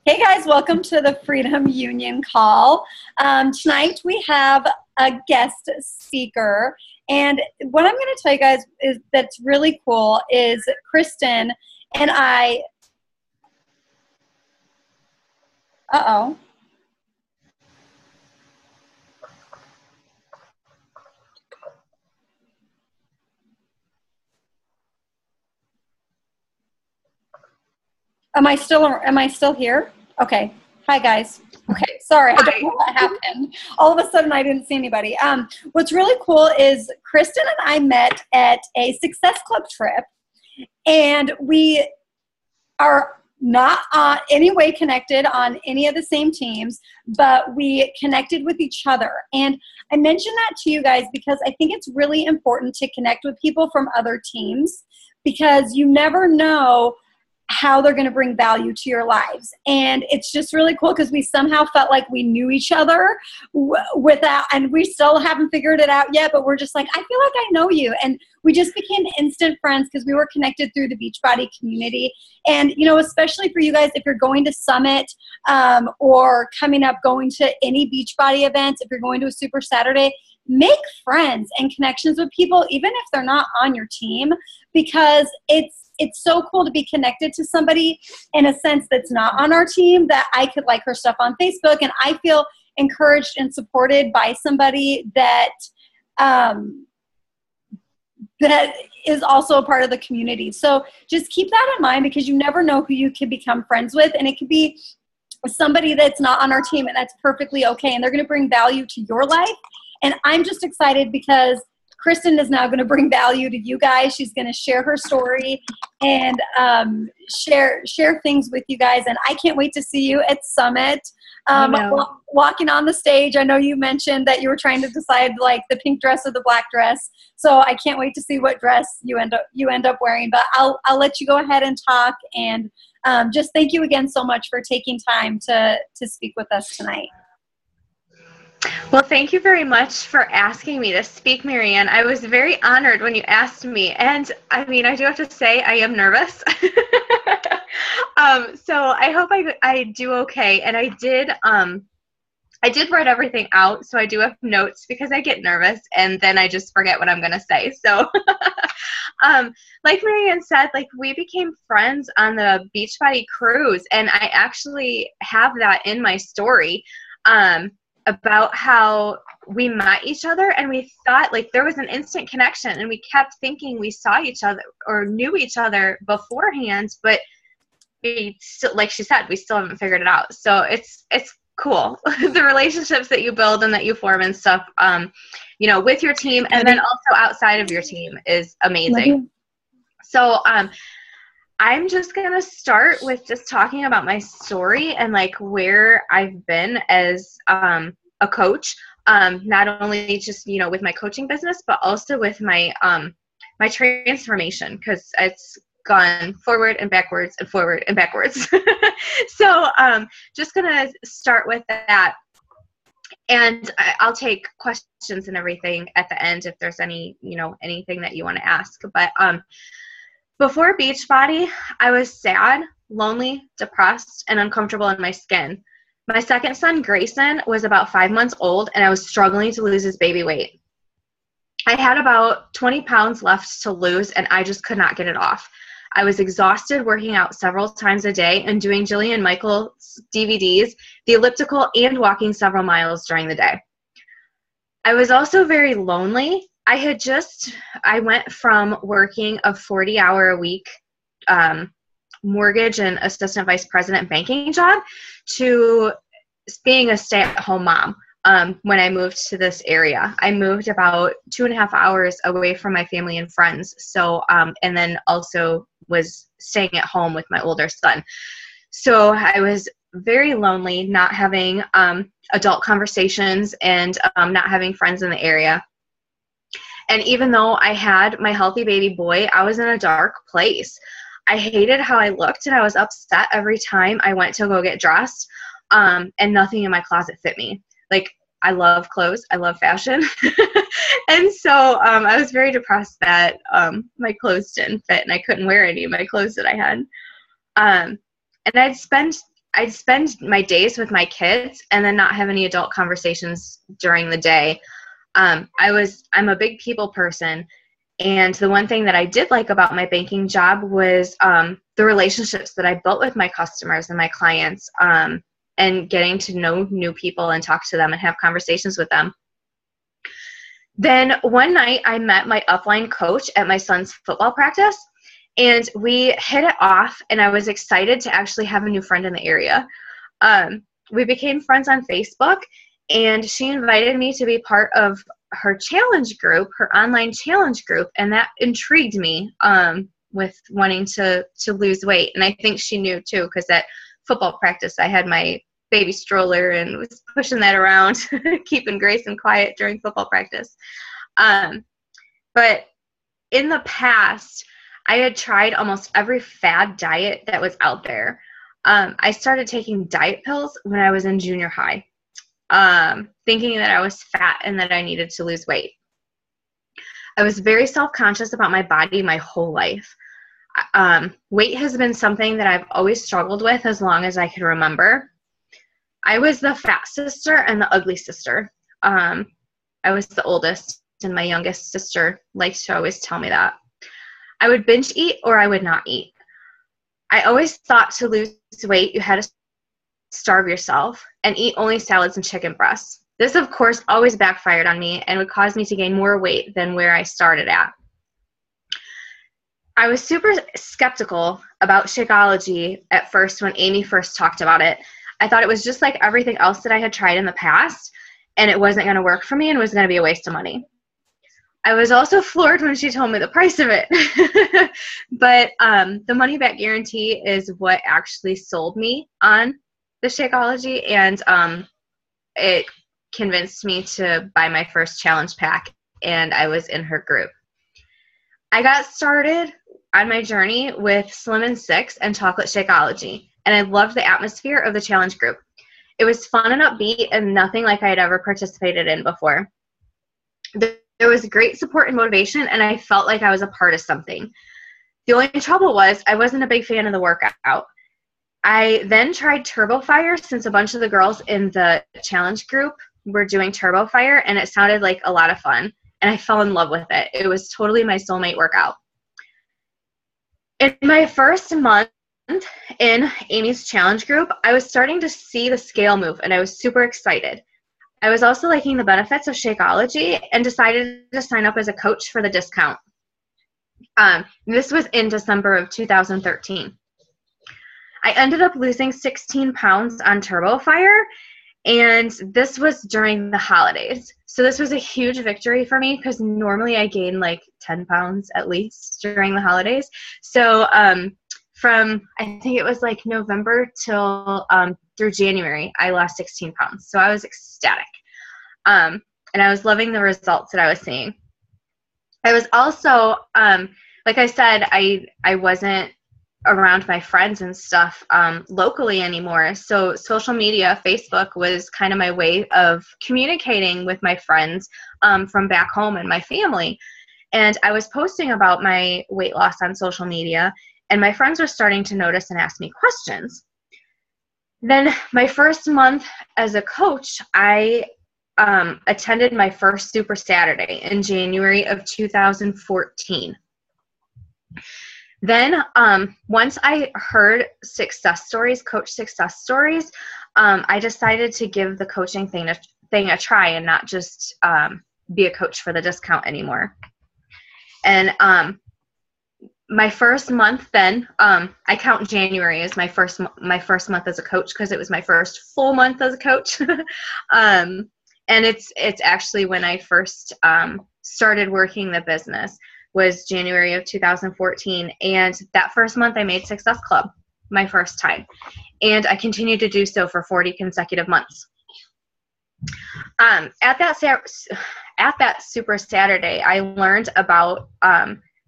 Hey guys, welcome to the Freedom Union call. Tonight we have a guest speaker, and what I'm going to tell you guys is that's really cool is Kristen and I. Uh-oh. Am I still here? Okay. Hi guys. Okay, sorry, I don't know what happened. All of a sudden I didn't see anybody. What's really cool is Kristen and I met at a Success Club trip, and we are not any way connected on any of the same teams, but we connected with each other. And I mention that to you guys because I think it's really important to connect with people from other teams, because you never know how they're going to bring value to your lives. And it's just really cool because we somehow felt like we knew each other without, and we still haven't figured it out yet, but we're just like, I feel like I know you. And we just became instant friends because we were connected through the Beachbody community. And, you know, especially for you guys, if you're going to Summit or coming up, going to any Beachbody events, if you're going to a Super Saturday, make friends and connections with people, even if they're not on your team, because it's so cool to be connected to somebody in a sense that's not on our team, that I could like her stuff on Facebook, and I feel encouraged and supported by somebody that that is also a part of the community. So just keep that in mind, because you never know who you can become friends with, and it could be somebody that's not on our team, and that's perfectly okay, and they're going to bring value to your life. And I'm just excited because Kristen is now going to bring value to you guys. She's going to share her story and share things with you guys. And I can't wait to see you at Summit. Walking on the stage. I know you mentioned that you were trying to decide like the pink dress or the black dress. So I can't wait to see what dress you end up wearing. But I'll let you go ahead and talk. And just thank you again so much for taking time to speak with us tonight. Well, thank you very much for asking me to speak, Marianne. I was very honored when you asked me. And I mean, I do have to say I am nervous. So I hope I do okay. And I did write everything out. So I do have notes because I get nervous and then I just forget what I'm going to say. So like Marianne said, like we became friends on the Beachbody cruise. And I actually have that in my story. About how we met each other and we thought like there was an instant connection, and we kept thinking we saw each other or knew each other beforehand, but we still, like she said, we still haven't figured it out. So it's cool. The relationships that you build and that you form and stuff, you know, with your team and then also outside of your team is amazing. So, I'm just going to start with just talking about my story and like where I've been as a coach, not only just, you know, with my coaching business, but also with my my transformation, because it's gone forward and backwards and forward and backwards. So just going to start with that. And I'll take questions and everything at the end if there's any, you know, anything that you want to ask. But before Beachbody, I was sad, lonely, depressed, and uncomfortable in my skin. My second son, Grayson, was about 5 months old, and I was struggling to lose his baby weight. I had about 20 pounds left to lose, and I just could not get it off. I was exhausted working out several times a day and doing Jillian Michaels DVDs, the elliptical, and walking several miles during the day. I was also very lonely. I went from working a 40-hour-a-week mortgage and assistant vice president banking job to being a stay-at-home mom when I moved to this area. I moved about 2.5 hours away from my family and friends. So, and then also was staying at home with my older son. So I was very lonely, not having adult conversations and not having friends in the area. And even though I had my healthy baby boy, I was in a dark place. I hated how I looked, and I was upset every time I went to go get dressed, and nothing in my closet fit me. Like, I love clothes. I love fashion. And so I was very depressed that my clothes didn't fit, and I couldn't wear any of my clothes that I had. And I'd spend I'd spend my days with my kids and then not have any adult conversations during the day. I'm a big people person. And the one thing that I did like about my banking job was the relationships that I built with my customers and my clients, and getting to know new people and talk to them and have conversations with them. Then one night I met my upline coach at my son's football practice, and we hit it off, and I was excited to actually have a new friend in the area. We became friends on Facebook, and she invited me to be part of her challenge group, her online challenge group, and that intrigued me with wanting to lose weight. And I think she knew too, because at football practice I had my baby stroller and was pushing that around, keeping Grayson quiet during football practice. But in the past, I had tried almost every fad diet that was out there. I started taking diet pills when I was in junior high, thinking that I was fat and that I needed to lose weight. I was very self-conscious about my body my whole life. Weight has been something that I've always struggled with as long as I can remember. I was the fat sister and the ugly sister. I was the oldest, and my youngest sister likes to always tell me that. I would binge eat or I would not eat. I always thought to lose weight, you had to starve yourself and eat only salads and chicken breasts. This, of course, always backfired on me and would cause me to gain more weight than where I started at. I was super skeptical about Shakeology at first when Amy first talked about it. I thought it was just like everything else that I had tried in the past, and it wasn't going to work for me and was going to be a waste of money. I was also floored when she told me the price of it. But the money back guarantee is what actually sold me on the Shakeology, and it convinced me to buy my first challenge pack, and I was in her group. I got started on my journey with Slim and Six and Chocolate Shakeology, and I loved the atmosphere of the challenge group. It was fun and upbeat and nothing like I had ever participated in before. There was great support and motivation, and I felt like I was a part of something. The only trouble was I wasn't a big fan of the workout. I then tried Turbo Fire since a bunch of the girls in the challenge group were doing Turbo Fire, and it sounded like a lot of fun, and I fell in love with it. It was totally my soulmate workout. In my first month in Amy's challenge group, I was starting to see the scale move, and I was super excited. I was also liking the benefits of Shakeology and decided to sign up as a coach for the discount. This was in December of 2013. I ended up losing 16 pounds on Turbo Fire, and this was during the holidays. So this was a huge victory for me because normally I gain like 10 pounds at least during the holidays. So from, I think it was like November till through January, I lost 16 pounds. So I was ecstatic. And I was loving the results that I was seeing. I was also, like I said, I wasn't around my friends and stuff locally anymore. So social media, Facebook was kind of my way of communicating with my friends from back home and my family. And I was posting about my weight loss on social media, and my friends were starting to notice and ask me questions. Then my first month as a coach, I attended my first Super Saturday in January of 2014. Then once I heard success stories, coach success stories, I decided to give the coaching thing a try and not just be a coach for the discount anymore. And my first month then, I count January as my first month as a coach because it was my first full month as a coach. And it's actually when I first started working the business was January of 2014. And that first month I made Success Club my first time. And I continued to do so for 40 consecutive months. At that Super Saturday, I learned about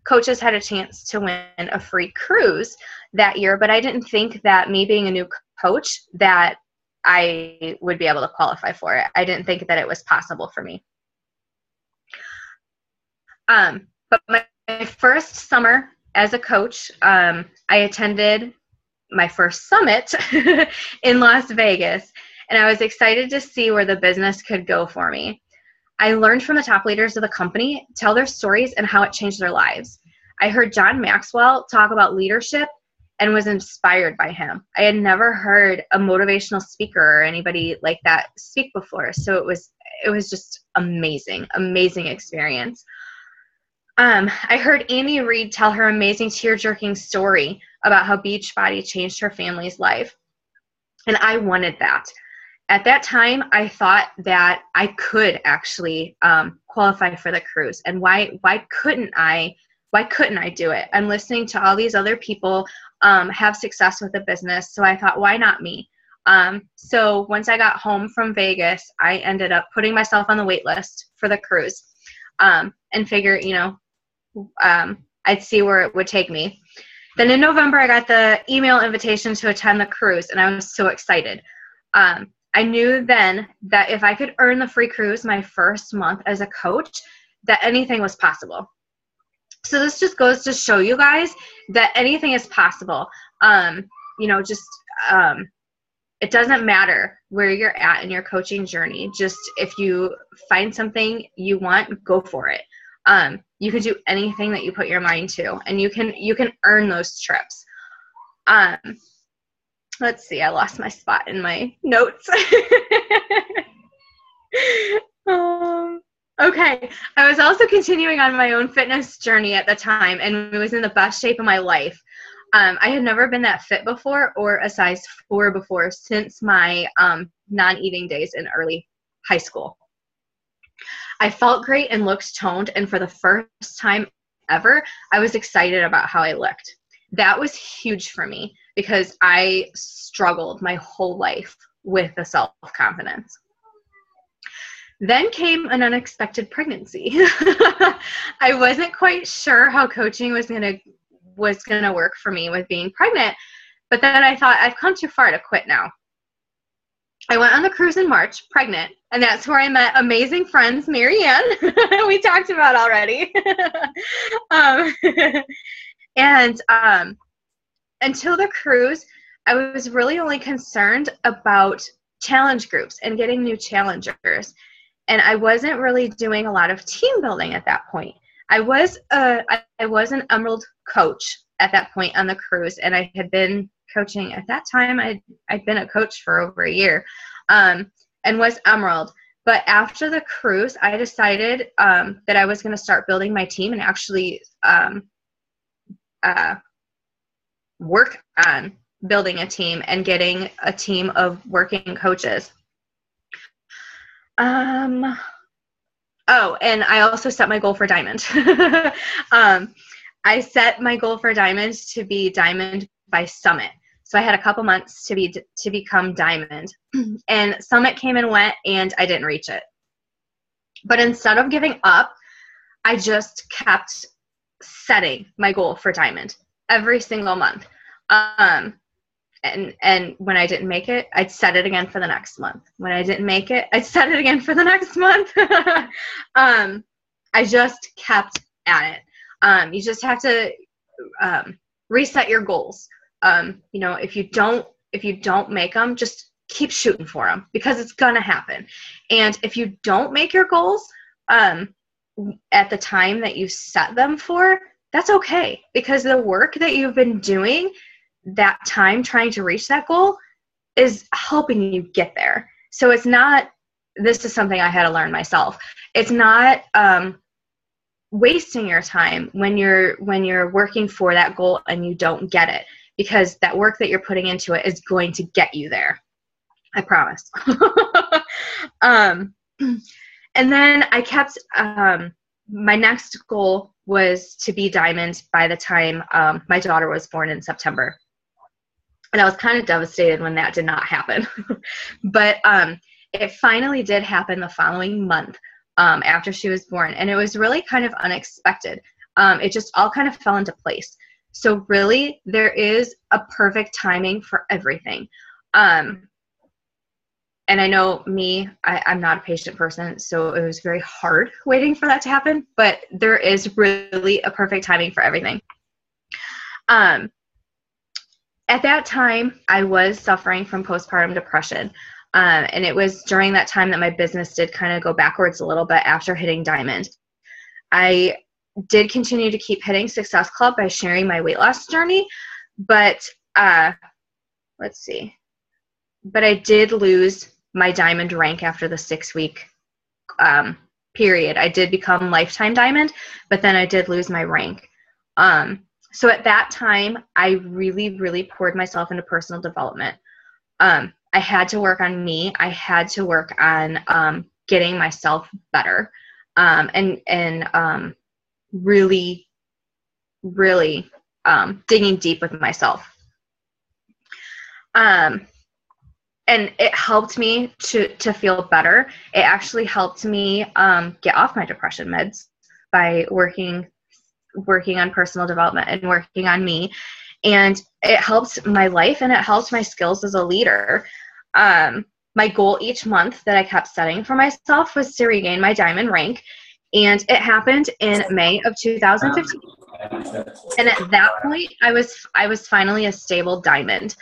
coaches had a chance to win a free cruise that year, but I didn't think that me being a new coach that I would be able to qualify for it. I didn't think that it was possible for me. But my first summer as a coach, I attended my first summit in Las Vegas, and I was excited to see where the business could go for me. I learned from the top leaders of the company, tell their stories and how it changed their lives. I heard John Maxwell talk about leadership and was inspired by him. I had never heard a motivational speaker or anybody like that speak before. So it was just amazing experience. I heard Annie Reed tell her amazing tear-jerking story about how Beachbody changed her family's life. And I wanted that. At that time, I thought that I could actually qualify for the cruise. And why couldn't I do it? I'm listening to all these other people have success with the business. So I thought, why not me? So once I got home from Vegas, I ended up putting myself on the wait list for the cruise and figure, I'd see where it would take me. Then in November, I got the email invitation to attend the cruise, and I was so excited. I knew then that if I could earn the free cruise my first month as a coach, that anything was possible. So this just goes to show you guys that anything is possible. It doesn't matter where you're at in your coaching journey. Just if you find something you want, go for it. You can do anything that you put your mind to, and you can earn those trips. Let's see, I lost my spot in my notes. Okay, I was also continuing on my own fitness journey at the time, and was in the best shape of my life. I had never been that fit before or a size 4 before since my non-eating days in early high school. I felt great and looked toned, and for the first time ever, I was excited about how I looked. That was huge for me because I struggled my whole life with the self-confidence. Then came an unexpected pregnancy. I wasn't quite sure how coaching was gonna work for me with being pregnant, but then I thought, I've come too far to quit now. I went on the cruise in March, pregnant, and that's where I met amazing friends, Marianne, we talked about already. Until the cruise, I was really only concerned about challenge groups and getting new challengers. And I wasn't really doing a lot of team building at that point. I was an Emerald coach at that point on the cruise, and I had been coaching at that time. I'd been a coach for over a year, and was Emerald. But after the cruise, I decided that I was going to start building my team and actually work on building a team and getting a team of working coaches. And I also set my goal for Diamond. I set my goal for Diamond to be Diamond by Summit. So I had a couple months to become Diamond. And Summit came and went, and I didn't reach it. But instead of giving up, I just kept setting my goal for Diamond every single month. And when I didn't make it, I'd set it again for the next month. When I didn't make it, I'd set it again for the next month. I just kept at it. You just have to reset your goals. If you don't make them, just keep shooting for them, because it's gonna happen. And if you don't make your goals at the time that you set them for, that's okay, because the work that you've been doing that time trying to reach that goal is helping you get there. So it's not, this is something I had to learn myself. It's not wasting your time when you're working for that goal and you don't get it, because that work that you're putting into it is going to get you there. I promise. And then I kept, my next goal was to be Diamond by the time my daughter was born in September. And I was kind of devastated when that did not happen. But it finally did happen the following month after she was born. And it was really kind of unexpected. It just all kind of fell into place. So really, there is a perfect timing for everything. And I know me, I'm not a patient person, so it was very hard waiting for that to happen. But there is really a perfect timing for everything. at that time, I was suffering from postpartum depression. And it was during that time that my business did kind of go backwards a little bit after hitting Diamond. I did continue to keep hitting Success Club by sharing my weight loss journey, but let's see. But I did lose my Diamond rank after the 6-week period. I did become lifetime Diamond, but then I did lose my rank. So at that time, I really, really poured myself into personal development. I had to work on me. I had to work on getting myself better, and really, really digging deep with myself. And it helped me to feel better. It actually helped me get off my depression meds by working on personal development and working on me. And it helped my life, and it helped my skills as a leader. My goal each month that I kept setting for myself was to regain my Diamond rank. And it happened in May of 2015. And at that point, I was finally a stable Diamond.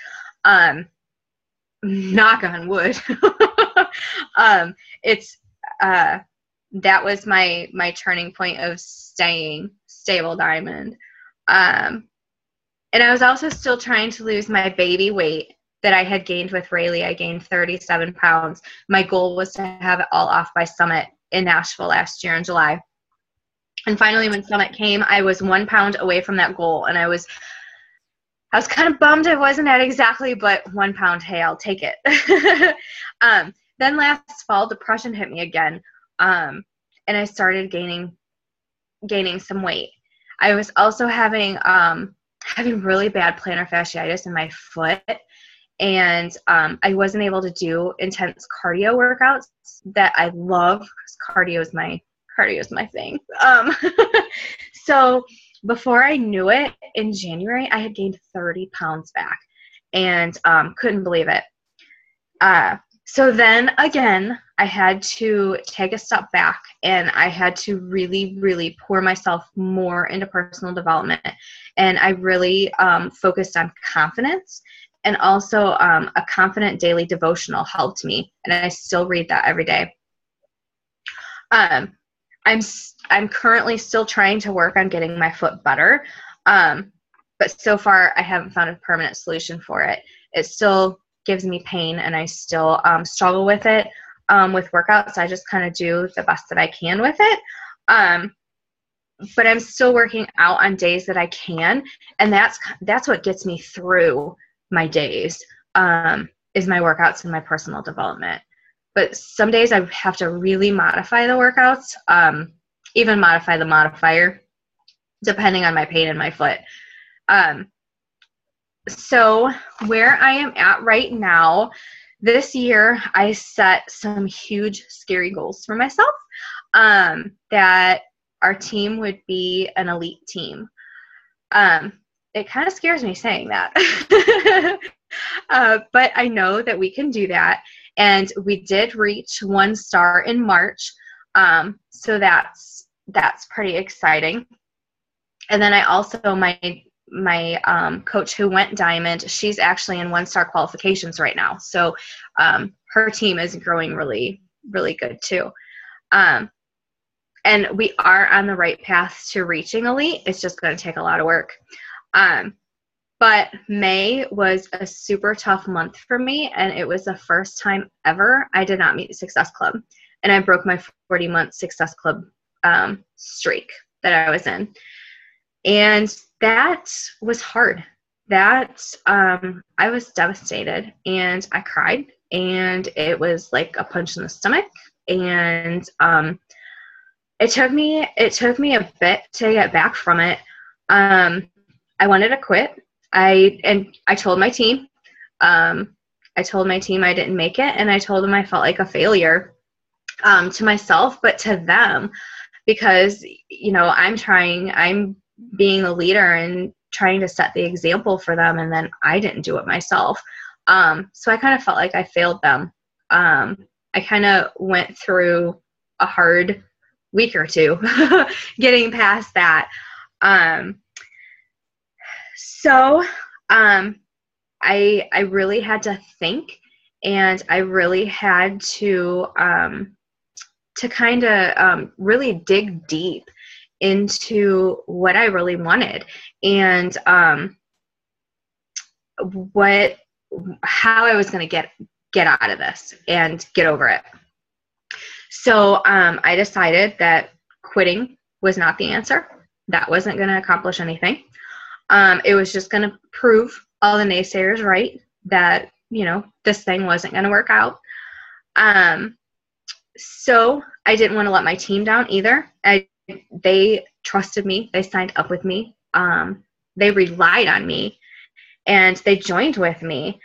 Knock on wood. That was my turning point of staying stable Diamond. And I was also still trying to lose my baby weight that I had gained with Rayleigh. I gained 37 pounds. My goal was to have it all off by Summit in Nashville last year in July. And finally, when Summit came, I was 1 pound away from that goal. And I was kind of bummed I wasn't at exactly, but 1 pound, hey, I'll take it. Then last fall, depression hit me again. And I started gaining some weight. I was also having really bad plantar fasciitis in my foot. And I wasn't able to do intense cardio workouts that I love, because cardio is my thing. So before I knew it, in January, I had gained 30 pounds back, and couldn't believe it. So then again, I had to take a step back, and I had to really, really pour myself more into personal development. And I really focused on confidence, and also a confident daily devotional helped me. And I still read that every day. I'm currently still trying to work on getting my foot better. But so far I haven't found a permanent solution for it. It still gives me pain, and I still struggle with it with workouts. I just kind of do the best that I can with it. But I'm still working out on days that I can. And that's what gets me through my days, is my workouts and my personal development. But some days I have to really modify the workouts, even modify the modifier, depending on my pain in my foot. So where I am at right now, this year I set some huge, scary goals for myself, that our team would be an elite team. It kind of scares me saying that. But I know that we can do that. And we did reach 1 star in March. So that's pretty exciting. And then I also, my coach who went Diamond, she's actually in 1-star qualifications right now. So her team is growing really, really good too. And we are on the right path to reaching elite. It's just going to take a lot of work. But May was a super tough month for me, and it was the first time ever I did not meet Success Club. And I broke my 40-month Success Club streak that I was in. And that was hard. I was devastated, and I cried, and it was like a punch in the stomach. And it took me a bit to get back from it. I wanted to quit. I told my team. I didn't make it, and I told them I felt like a failure, to myself, but to them, because I'm being the leader and trying to set the example for them, and then I didn't do it myself. So I kind of felt like I failed them. I kind of went through a hard week or two getting past that. So I really had to think, and I really had to kind of really dig deep into what I really wanted, and how I was going to get out of this and get over it. So I decided that quitting was not the answer. That wasn't going to accomplish anything. It was just going to prove all the naysayers right, that, this thing wasn't going to work out. So I didn't want to let my team down either. They trusted me. They signed up with me. They relied on me, and they joined with me.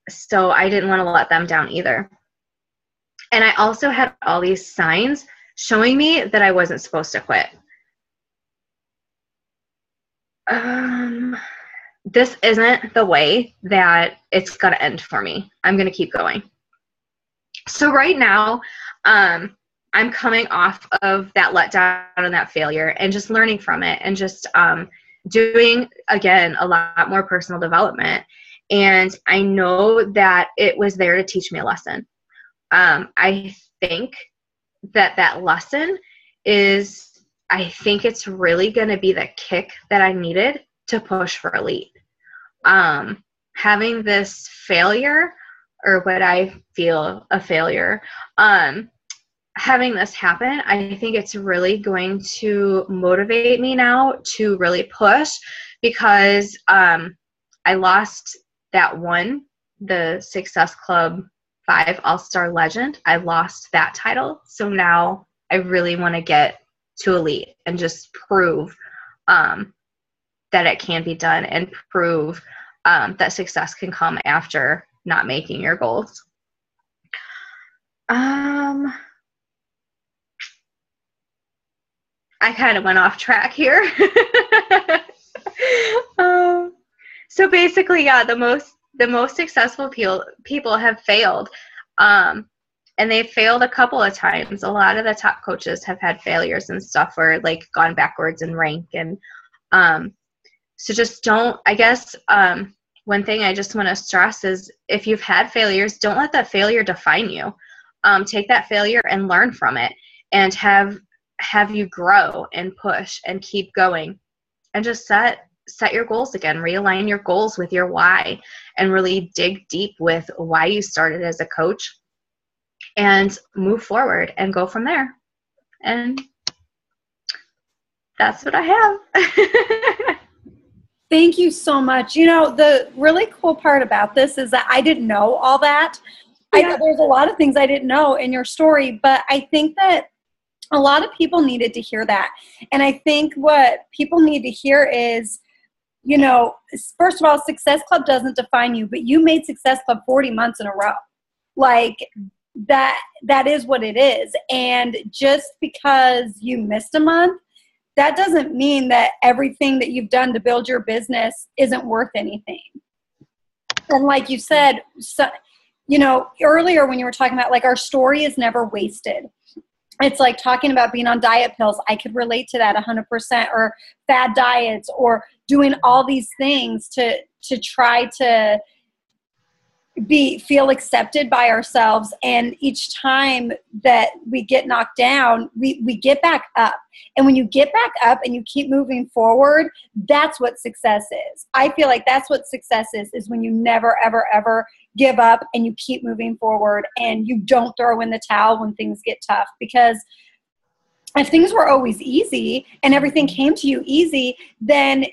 So I didn't want to let them down either. And I also had all these signs showing me that I wasn't supposed to quit. This isn't the way that it's going to end for me. I'm going to keep going. So right now, I'm coming off of that letdown and that failure, and just learning from it, and just doing, again, a lot more personal development. And I know that it was there to teach me a lesson. I think that lesson is, I think it's really going to be the kick that I needed to push for elite. Having this failure, or what I feel a failure, having this happen, I think it's really going to motivate me now to really push, because I lost that one, the Success Club 5 All-Star Legend. I lost that title. So now I really want to get to elite and just prove that it can be done, and prove that success can come after not making your goals. I kind of went off track here. So basically, yeah, the most successful people have failed. And they've failed a couple of times. A lot of the top coaches have had failures and stuff, or like gone backwards in rank. And so just don't, I guess, one thing I just want to stress is, if you've had failures, don't let that failure define you. Take that failure and learn from it, and have you grow and push and keep going, and just set your goals again. Realign your goals with your why, and really dig deep with why you started as a coach, and move forward and go from there. And that's what I have. Thank you so much. The really cool part about this is that I didn't know all that. Yeah. There's a lot of things I didn't know in your story, but I think that a lot of people needed to hear that. And I think what people need to hear is, first of all, Success Club doesn't define you, but you made Success Club 40 months in a row. Like, that is what it is. And just because you missed a month, that doesn't mean that everything that you've done to build your business isn't worth anything. And like you said, earlier when you were talking about, like, our story is never wasted. It's like talking about being on diet pills. I could relate to that 100%, or fad diets, or doing all these things to try to feel accepted by ourselves. And each time that we get knocked down, we get back up. And when you get back up and you keep moving forward, that's what success is. I feel like that's what success is when you never, ever, ever give up, and you keep moving forward, and you don't throw in the towel when things get tough. Because if things were always easy and everything came to you easy, then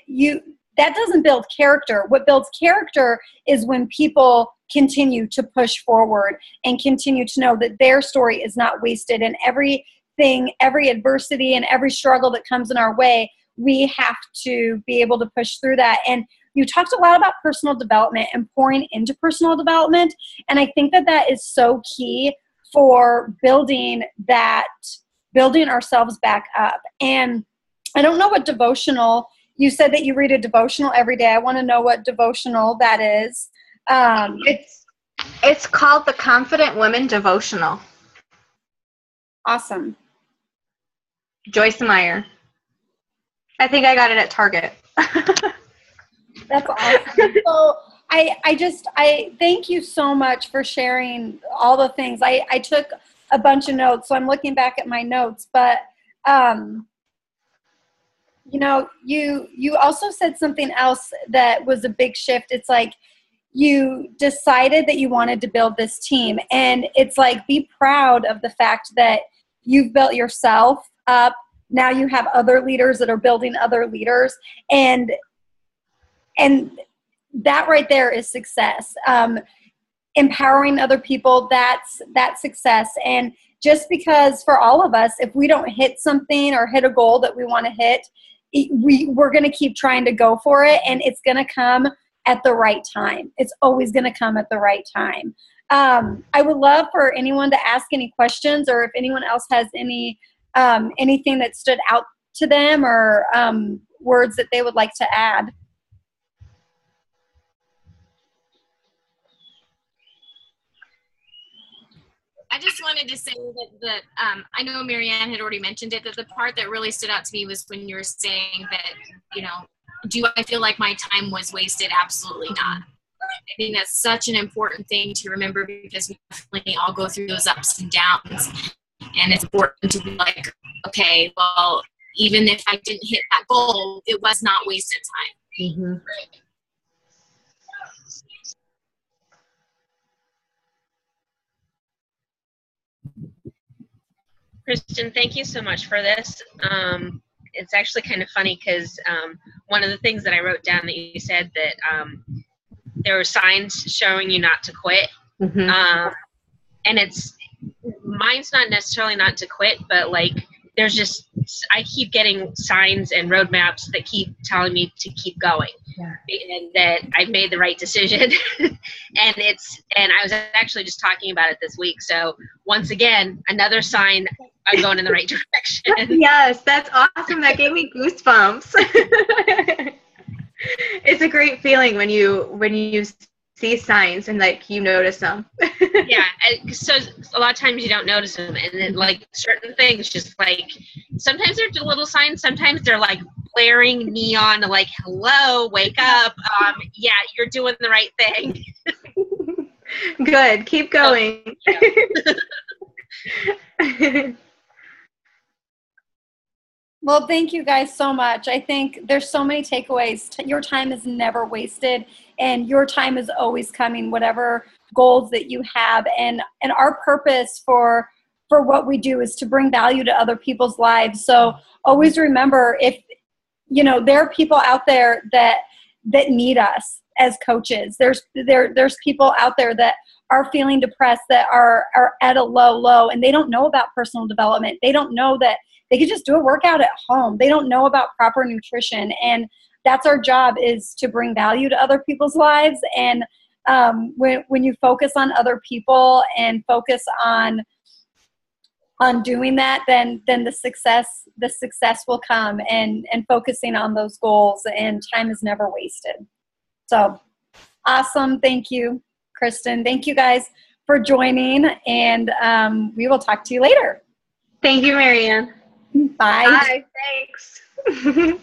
that doesn't build character. What builds character is when people continue to push forward and continue to know that their story is not wasted, and every adversity and every struggle that comes in our way, we have to be able to push through that. And you talked a lot about personal development and pouring into personal development. And I think that is so key for building ourselves back up. And I don't know what devotional, you said that you read a devotional every day. I want to know what devotional that is. It's called the Confident Women Devotional. Awesome. Joyce Meyer. I think I got it at Target. That's awesome. So I thank you so much for sharing all the things. I took a bunch of notes, so I'm looking back at my notes, but you know, you also said something else that was a big shift. It's like you decided that you wanted to build this team, and it's like, be proud of the fact that you've built yourself up. Now you have other leaders that are building other leaders, and that right there is success. Empowering other people, that's success. And just because for all of us, if we don't hit something or hit a goal that we want to hit, we're going to keep trying to go for it, and it's going to come at the right time. It's always going to come at the right time. I would love for anyone to ask any questions, or if anyone else has anything that stood out to them, or words that they would like to add. I just wanted to say that I know Marianne had already mentioned it, that the part that really stood out to me was when you were saying that, you know, do I feel like my time was wasted? Absolutely not. I think that's such an important thing to remember, because we definitely all go through those ups and downs. And it's important to be like, okay, well, even if I didn't hit that goal, it was not wasted time. Mm-hmm. Kristen, thank you so much for this. It's actually kind of funny because one of the things that I wrote down that you said that there were signs showing you not to quit. Mm-hmm. And mine's not necessarily not to quit, but like there's just, I keep getting signs and roadmaps that keep telling me to keep going. Yeah. And that I've made the right decision. and I was actually just talking about it this week. So once again, another sign I'm going in the right direction. Yes, that's awesome. That gave me goosebumps. It's a great feeling when you see signs and like you notice them. Yeah, so a lot of times you don't notice them, and then like certain things, just like sometimes they're little signs, sometimes they're like blaring neon, like hello, wake up. Yeah, you're doing the right thing. Good, keep going. Yeah. Well, thank you guys so much. I think there's so many takeaways. Your time is never wasted, and your time is always coming, whatever goals that you have. And our purpose for what we do is to bring value to other people's lives. So always remember, if, you know, there are people out there that need us as coaches. There's people out there that are feeling depressed, that are at a low, and they don't know about personal development. They don't know that they could just do a workout at home. They don't know about proper nutrition. And that's our job, is to bring value to other people's lives. And when you focus on other people and focus on doing that, then the success will come, and focusing on those goals, and time is never wasted. So awesome. Thank you, Kristen. Thank you guys for joining, and we will talk to you later. Thank you, Marianne. Bye. Bye. Thanks.